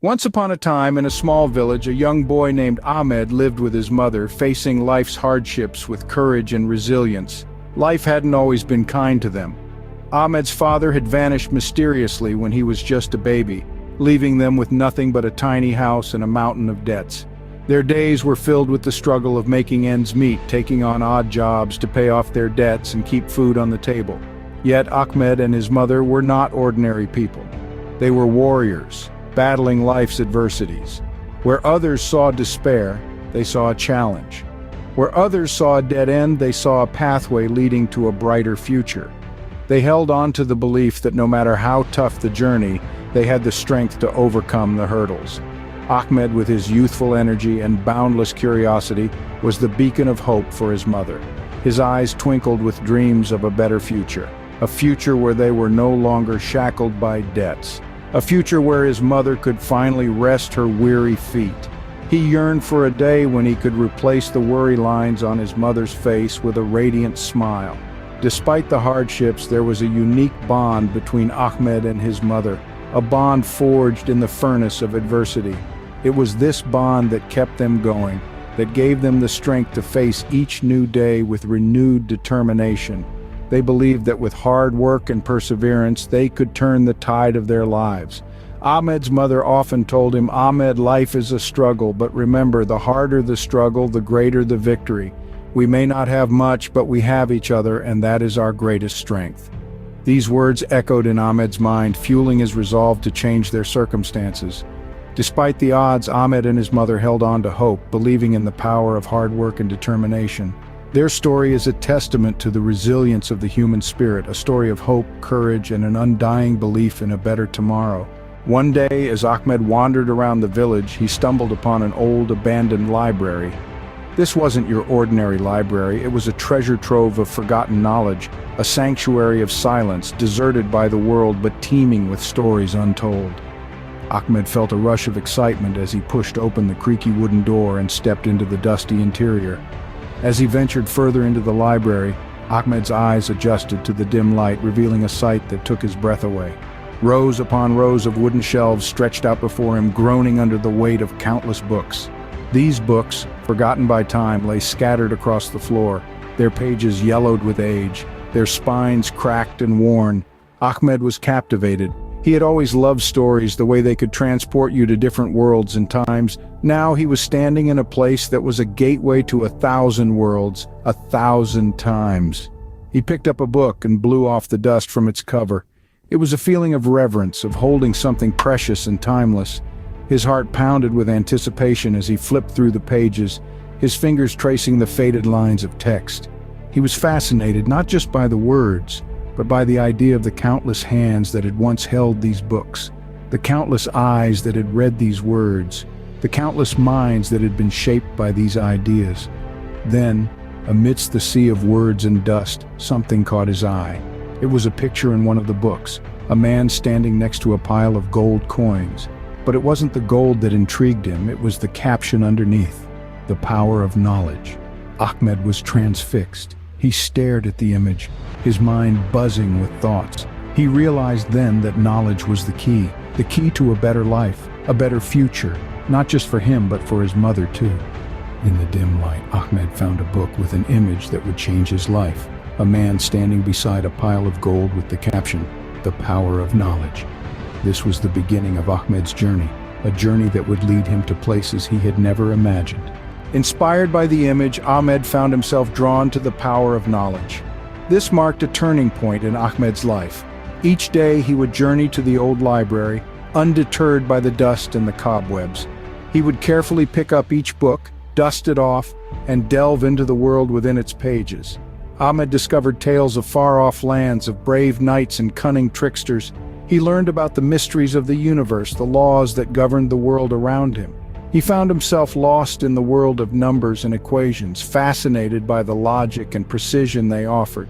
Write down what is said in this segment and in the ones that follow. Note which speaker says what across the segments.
Speaker 1: Once upon a time, in a small village, a young boy named Ahmed lived with his mother, facing life's hardships with courage and resilience. Life hadn't always been kind to them. Ahmed's father had vanished mysteriously when he was just a baby, leaving them with nothing but a tiny house and a mountain of debts. Their days were filled with the struggle of making ends meet, taking on odd jobs to pay off their debts and keep food on the table. Yet Ahmed and his mother were not ordinary people. They were warriors, battling life's adversities. Where others saw despair, they saw a challenge. Where others saw a dead end, they saw a pathway leading to a brighter future. They held on to the belief that no matter how tough the journey, they had the strength to overcome the hurdles. Ahmed, with his youthful energy and boundless curiosity, was the beacon of hope for his mother. His eyes twinkled with dreams of a better future, a future where they were no longer shackled by debts, a future where his mother could finally rest her weary feet. He yearned for a day when he could replace the worry lines on his mother's face with a radiant smile. Despite the hardships, there was a unique bond between Ahmed and his mother, a bond forged in the furnace of adversity. It was this bond that kept them going, that gave them the strength to face each new day with renewed determination. They believed that with hard work and perseverance, they could turn the tide of their lives. Ahmed's mother often told him, "Ahmed, life is a struggle, but remember, the harder the struggle, the greater the victory. We may not have much, but we have each other, and that is our greatest strength." These words echoed in Ahmed's mind, fueling his resolve to change their circumstances. Despite the odds, Ahmed and his mother held on to hope, believing in the power of hard work and determination. Their story is a testament to the resilience of the human spirit, a story of hope, courage, and an undying belief in a better tomorrow. One day, as Ahmed wandered around the village, he stumbled upon an old, abandoned library. This wasn't your ordinary library. It was a treasure trove of forgotten knowledge, a sanctuary of silence, deserted by the world but teeming with stories untold. Ahmed felt a rush of excitement as he pushed open the creaky wooden door and stepped into the dusty interior. As he ventured further into the library, Ahmed's eyes adjusted to the dim light, revealing a sight that took his breath away. Rows upon rows of wooden shelves stretched out before him, groaning under the weight of countless books. These books, forgotten by time, lay scattered across the floor, their pages yellowed with age, their spines cracked and worn. Ahmed was captivated. He had always loved stories, the way they could transport you to different worlds and times. Now he was standing in a place that was a gateway to 1,000 worlds, 1,000 times. He picked up a book and blew off the dust from its cover. It was a feeling of reverence, of holding something precious and timeless. His heart pounded with anticipation as he flipped through the pages, his fingers tracing the faded lines of text. He was fascinated not just by the words, but by the idea of the countless hands that had once held these books, the countless eyes that had read these words, the countless minds that had been shaped by these ideas. Then, amidst the sea of words and dust, something caught his eye. It was a picture in one of the books, a man standing next to a pile of gold coins. But it wasn't the gold that intrigued him, it was the caption underneath, "The Power of Knowledge." Ahmed was transfixed. He stared at the image, his mind buzzing with thoughts. He realized then that knowledge was the key to a better life, a better future, not just for him but for his mother too. In the dim light, Ahmed found a book with an image that would change his life, a man standing beside a pile of gold with the caption, "The Power of Knowledge." This was the beginning of Ahmed's journey, a journey that would lead him to places he had never imagined. Inspired by the image, Ahmed found himself drawn to the power of knowledge. This marked a turning point in Ahmed's life. Each day he would journey to the old library, undeterred by the dust and the cobwebs. He would carefully pick up each book, dust it off, and delve into the world within its pages. Ahmed discovered tales of far-off lands, of brave knights and cunning tricksters. He learned about the mysteries of the universe, the laws that governed the world around him. He found himself lost in the world of numbers and equations, fascinated by the logic and precision they offered.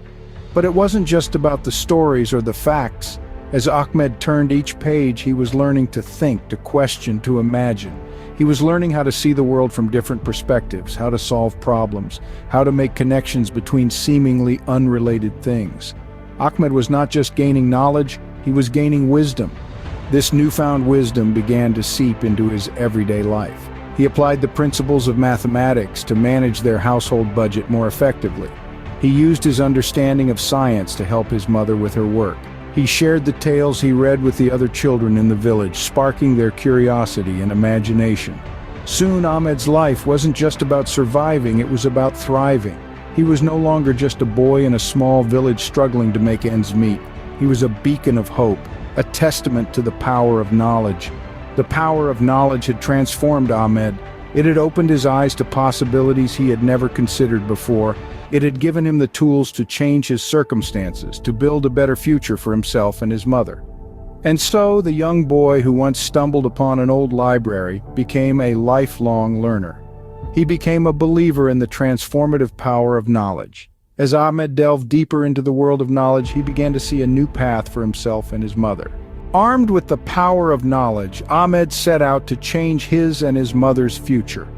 Speaker 1: But it wasn't just about the stories or the facts. As Ahmed turned each page, he was learning to think, to question, to imagine. He was learning how to see the world from different perspectives, how to solve problems, how to make connections between seemingly unrelated things. Ahmed was not just gaining knowledge, he was gaining wisdom. This newfound wisdom began to seep into his everyday life. He applied the principles of mathematics to manage their household budget more effectively. He used his understanding of science to help his mother with her work. He shared the tales he read with the other children in the village, sparking their curiosity and imagination. Soon Ahmed's life wasn't just about surviving, it was about thriving. He was no longer just a boy in a small village struggling to make ends meet. He was a beacon of hope, a testament to the power of knowledge. The power of knowledge had transformed Ahmed. It had opened his eyes to possibilities he had never considered before. It had given him the tools to change his circumstances, to build a better future for himself and his mother. And so, the young boy who once stumbled upon an old library became a lifelong learner. He became a believer in the transformative power of knowledge. As Ahmed delved deeper into the world of knowledge, he began to see a new path for himself and his mother. Armed with the power of knowledge, Ahmed set out to change his and his mother's future.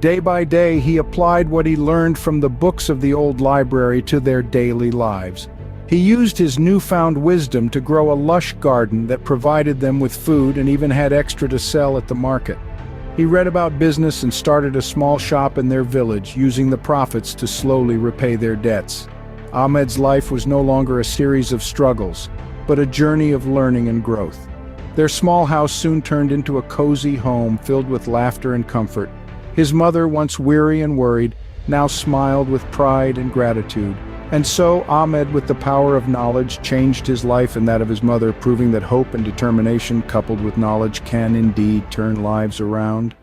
Speaker 1: Day by day, he applied what he learned from the books of the old library to their daily lives. He used his newfound wisdom to grow a lush garden that provided them with food and even had extra to sell at the market. He read about business and started a small shop in their village, using the profits to slowly repay their debts. Ahmed's life was no longer a series of struggles, but a journey of learning and growth. Their small house soon turned into a cozy home filled with laughter and comfort. His mother, once weary and worried, now smiled with pride and gratitude. And so Ahmed, with the power of knowledge, changed his life and that of his mother, proving that hope and determination coupled with knowledge can indeed turn lives around.